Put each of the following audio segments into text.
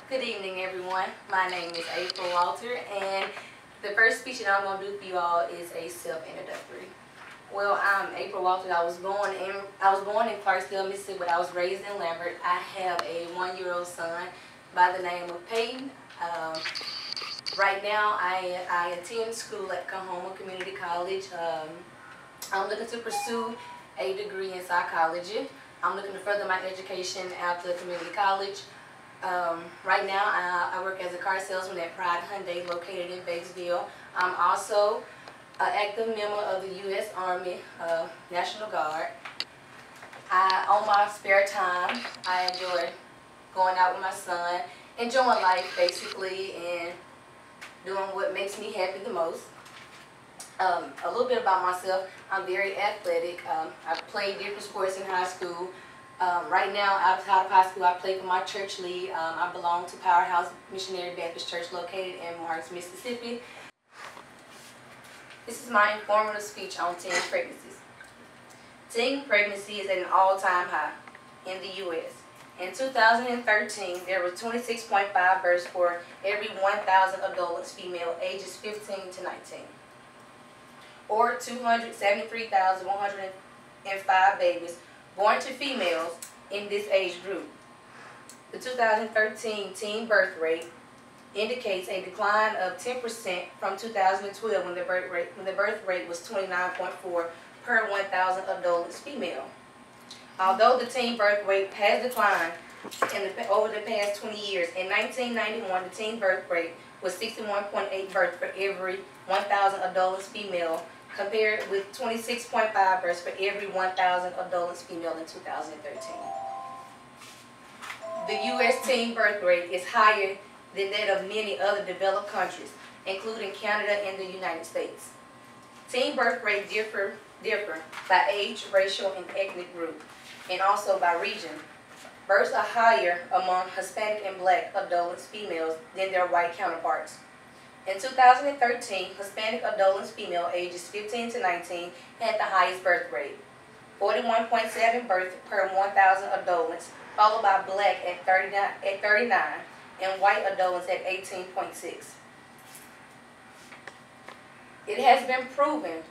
Good evening, everyone. My name is April Walter, and the first speech that I'm going to do for you all is a self-introductory. Well, I'm April Walter. I was born in Clarksville, Mississippi, but I was raised in Lambert. I have a 1-year-old son by the name of Peyton. Right now, I attend school at Coahoma Community College. I'm looking to pursue a degree in psychology. I'm looking to further my education after community college. Right now, I work as a car salesman at Pride Hyundai, located in Batesville. I'm also an active member of the U.S. Army National Guard. On my spare time, I enjoy going out with my son, enjoying life basically, and doing what makes me happy the most. A little bit about myself: I'm very athletic. I played different sports in high school. Right now, out of high school, I play for my church league. I belong to Powerhouse Missionary Baptist Church located in Marks, Mississippi. This is my informative speech on teen pregnancies. Teen pregnancy is at an all-time high in the U.S. In 2013, there were 26.5 births for every 1,000 adults female ages 15 to 19, or 273,105 babies born to females in this age group. The 2013 teen birth rate indicates a decline of 10% from 2012 when the birth rate was 29.4 per 1,000 adults female. Although the teen birth rate has declined over the past 20 years, in 1991 the teen birth rate was 61.8 births for every 1,000 adults female, compared with 26.5 births for every 1,000 adults female in 2013. The U.S. teen birth rate is higher than that of many other developed countries, including Canada and the United States. Teen birth rates differ by age, racial, and ethnic group, and also by region. Births are higher among Hispanic and Black adults females than their white counterparts. In 2013, Hispanic adults female ages 15 to 19 had the highest birth rate, 41.7 births per 1,000 adults, followed by Black at 39 and white adults at 18.6. It has been proven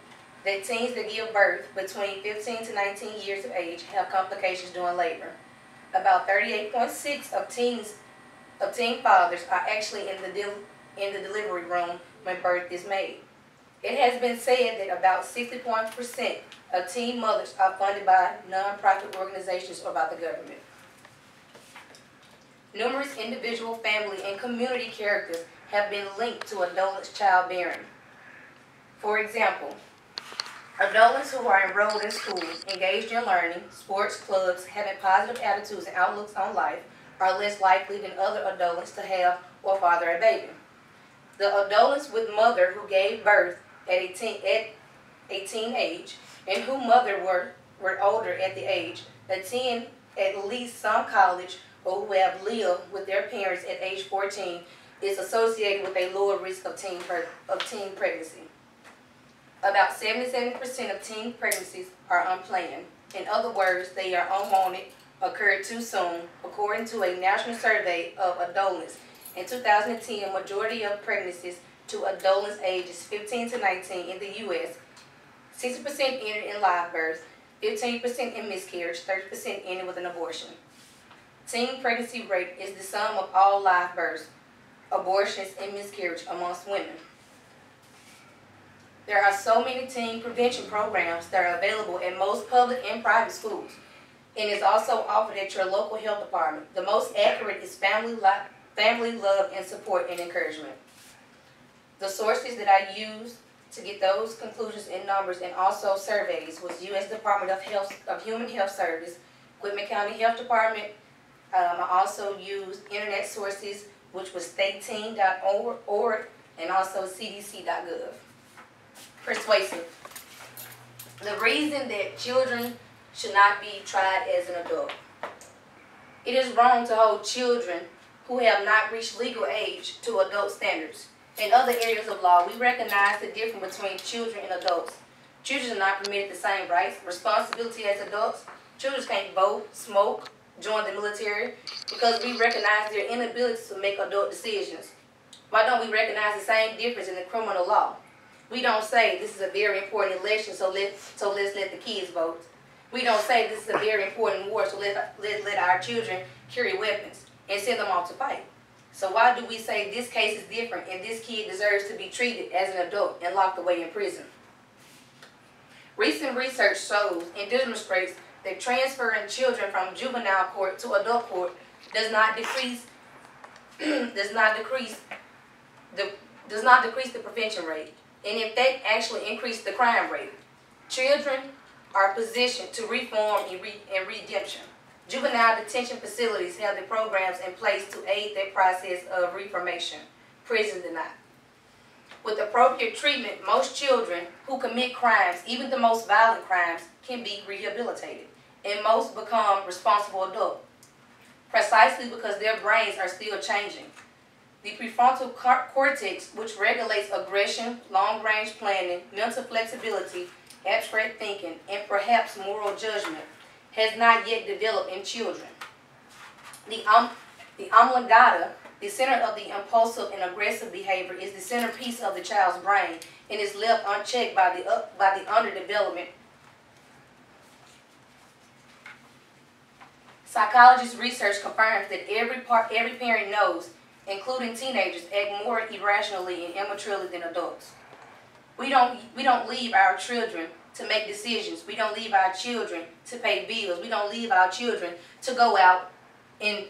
that teens that give birth between 15 to 19 years of age have complications during labor. About 38.6% of teen fathers are actually in the delivery room when birth is made. It has been said that about 61% of teen mothers are funded by non-profit organizations or by the government. Numerous individual, family, and community characters have been linked to adults' childbearing. For example, adults who are enrolled in school, engaged in learning, sports, clubs, having positive attitudes and outlooks on life are less likely than other adults to have or father a baby. The adults with mother who gave birth at a teen age and whose mother were older at the age, attend at least some college, or who have lived with their parents at age 14 is associated with a lower risk of teen pregnancy. About 77% of teen pregnancies are unplanned. In other words, they are unwanted, occurred too soon. According to a national survey of adults in 2010, a majority of pregnancies to adults ages 15 to 19 in the U.S., 60% ended in live birth, 15% in miscarriage, 30% ended with an abortion. Teen pregnancy rate is the sum of all live births, abortions, and miscarriage amongst women. There are so many teen prevention programs that are available at most public and private schools, and is also offered at your local health department. The most accurate is family love and support and encouragement. The sources that I used to get those conclusions and numbers and also surveys was U.S. Department of Human Health Service, Whitman County Health Department. I also used internet sources, which was stateteen.org and also cdc.gov. Persuasive. The reason that children should not be tried as an adult. It is wrong to hold children who have not reached legal age to adult standards. In other areas of law, we recognize the difference between children and adults. Children are not permitted the same rights, responsibility as adults. Children can't vote, smoke, join the military? Because we recognize their inability to make adult decisions. Why don't we recognize the same difference in the criminal law? We don't say this is a very important election, so let's let the kids vote. We don't say this is a very important war, so let our children carry weapons and send them off to fight. So why do we say this case is different and this kid deserves to be treated as an adult and locked away in prison? Recent research shows and demonstrates that transferring children from juvenile court to adult court does not decrease the prevention rate, and in fact actually increase the crime rate. Children are positioned to reform and redemption. Juvenile detention facilities have the programs in place to aid that process of reformation. Prison do not. With appropriate treatment, most children who commit crimes, even the most violent crimes, can be rehabilitated, and most become responsible adults, precisely because their brains are still changing. The prefrontal cortex, which regulates aggression, long-range planning, mental flexibility, abstract thinking, and perhaps moral judgment, has not yet developed in children. The amygdala, the center of the impulsive and aggressive behavior, is the centerpiece of the child's brain and is left unchecked by the underdevelopment. Psychologist research confirms that every parent knows, including teenagers, act more irrationally and immaturely than adults. We don't leave our children to make decisions. We don't leave our children to pay bills. We don't leave our children to go out and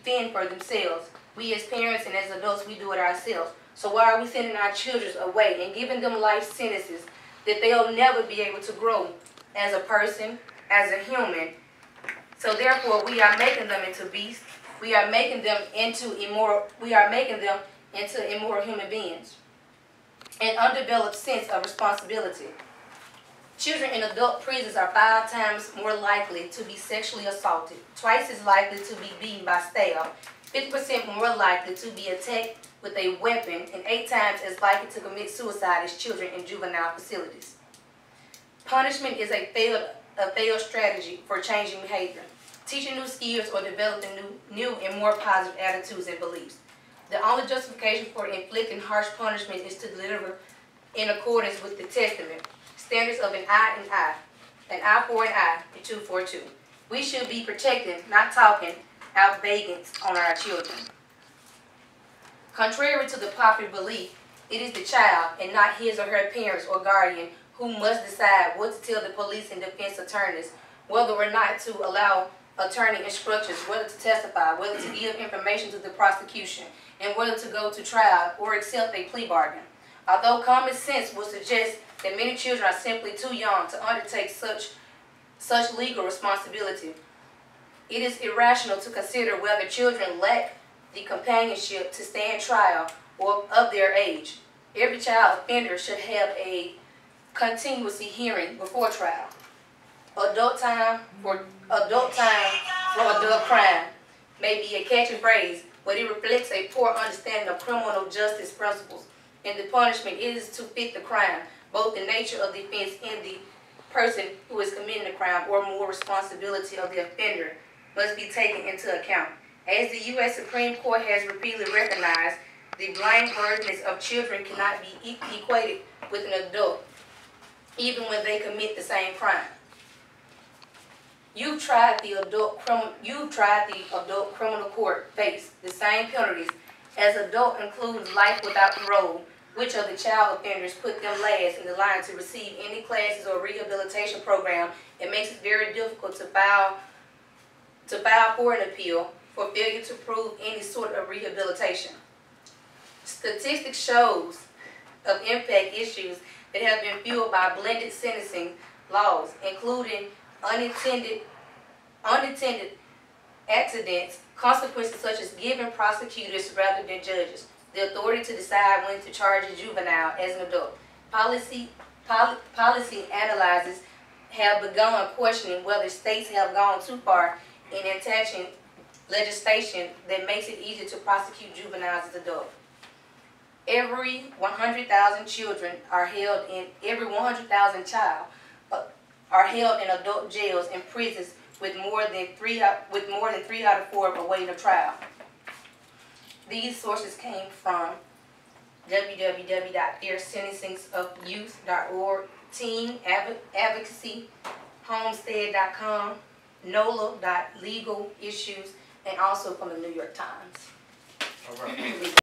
fend for themselves. We as parents and as adults, we do it ourselves. So why are we sending our children away and giving them life sentences that they'll never be able to grow as a person, as a human? So therefore, we are making them into beasts. We are making them into immoral human beings. An undeveloped sense of responsibility. Children in adult prisons are 5 times more likely to be sexually assaulted, twice as likely to be beaten by staff, 50% more likely to be attacked with a weapon, and 8 times as likely to commit suicide as children in juvenile facilities. Punishment is a failed strategy for changing behavior, teaching new skills, or developing new and more positive attitudes and beliefs. The only justification for inflicting harsh punishment is to deliver in accordance with the Testament, standards of an eye for an eye, and tooth for a tooth. We should be protecting, not talking out vagance on our children. Contrary to the popular belief, it is the child and not his or her parents or guardian who must decide what to tell the police and defense attorneys, whether or not to allow attorney instructions, whether to testify, whether to give information to the prosecution, and whether to go to trial or accept a plea bargain. Although common sense would suggest that many children are simply too young to undertake such legal responsibility, it is irrational to consider whether children lack the companionship to stand trial or of their age. Every child offender should have a continuous hearing before trial. Adult time for adult crime may be a catchy phrase, but it reflects a poor understanding of criminal justice principles, and the punishment is to fit the crime, both the nature of the offense and the person who is committing the crime, or more responsibility of the offender must be taken into account. As the U.S. Supreme Court has repeatedly recognized, the blame burdens of children cannot be equated with an adult, even when they commit the same crime. You've tried the adult criminal court face the same penalties as adult, including life without parole, which of the child offenders put them last in the line to receive any classes or rehabilitation program. It makes it very difficult to file for an appeal for failure to prove any sort of rehabilitation. Statistics shows of impact issues that have been fueled by blended sentencing laws, including unintended accidents, consequences such as giving prosecutors rather than judges the authority to decide when to charge a juvenile as an adult. Policy analyses have begun questioning whether states have gone too far in attaching legislation that makes it easier to prosecute juveniles as adults. Every 100,000 children are held in adult jails and prisons with more than 3 out of 4 awaiting a trial. These sources came from www.fairsentencingofyouth.org, Teen Advocacy, Homestead.com, NOLA.legal issues, and also from the New York Times. All right.